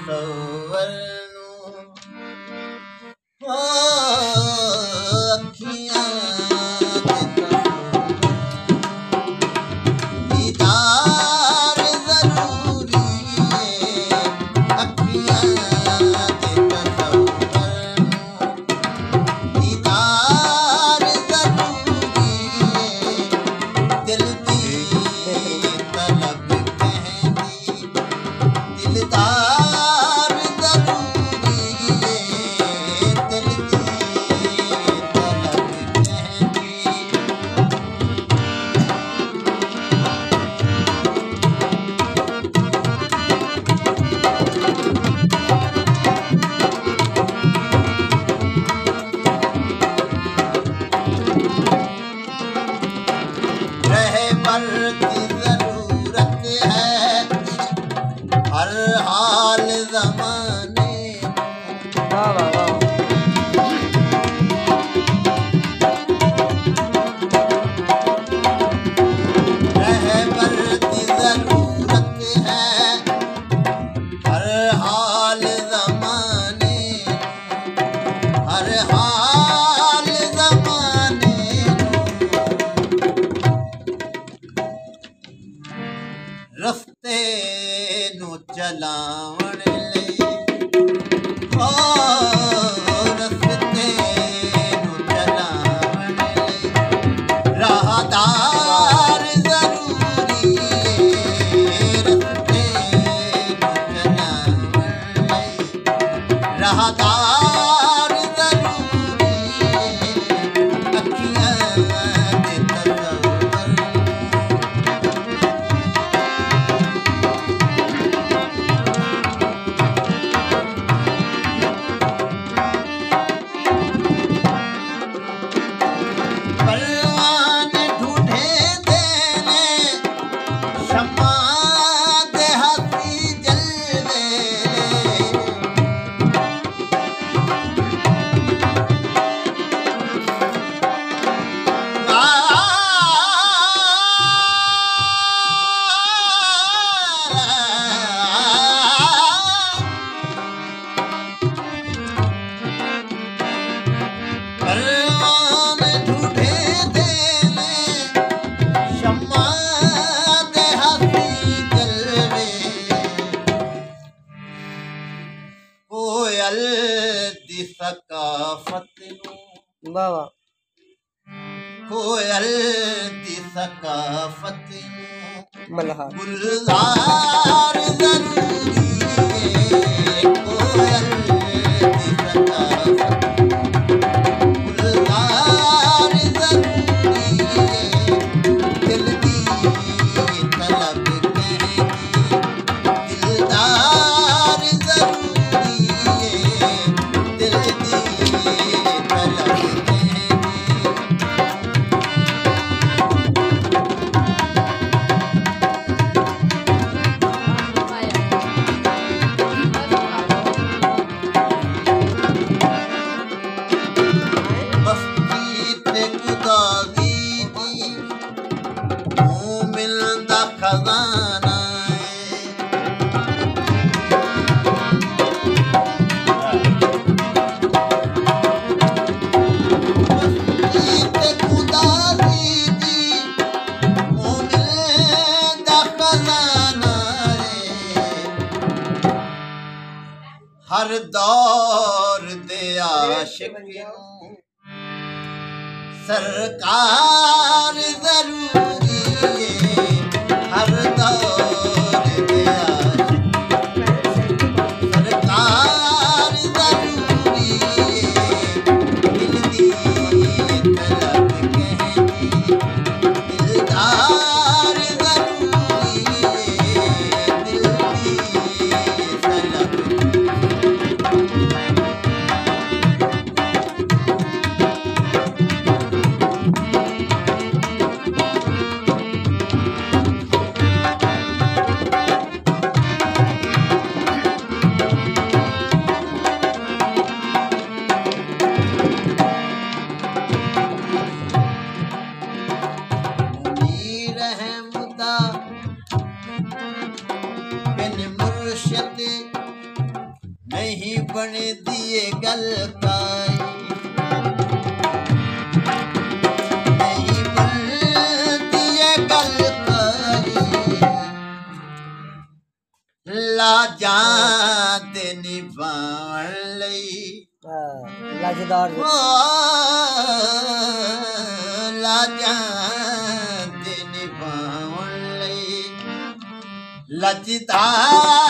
तसव्वुर अखियां दीदार जरूरी अखियां दीदार जरूरी दिल दी तलब कहंदी दिलदार जरूरी दिल दी तलब कहंदी रहबर की जरूरत है हर हाल ज़माने वाह वाह वाह रहबर की जरूरत है हर हाल ज़माने हर हाल ज़माने रस्ते नु चलावण लई ओ रस्ते नु चलावण लई राहदार जरूरी रस्ते नु चलावण लई राहदार जरूरी अखियां दे तसव्वुर परवान ढूंढे देने शम्मा दे हसी जलवे परवान ढूंढे देने शम्मा दे हसी जलवे कोयल दी सकाफत नू वाह वाह कोयल दी सकाफत नू मल्हार गुलजार जरूरी कोयल दी सकाफत गुलजार जरूरी दिल दी तलब कहंदी दिलदार जरूरी दिल दी तलब कहंदी बस्ती ते खुदागी दी मोमिन दा खजाना बस्ती ते खुदागी दी मोमिन दा खजाना हर दौर दे आशिक नू सरकार जरूरी हर दौर दे आशिक सरकार जरूरी दिल दी तलब कहंदी दिलदार जरूरी दिल दी तलब नहीं बन दिए गल काई नहीं बन दिए गल काई लाजां ते निभाण लई लाजदार लाजां ते निभाण लई लचदार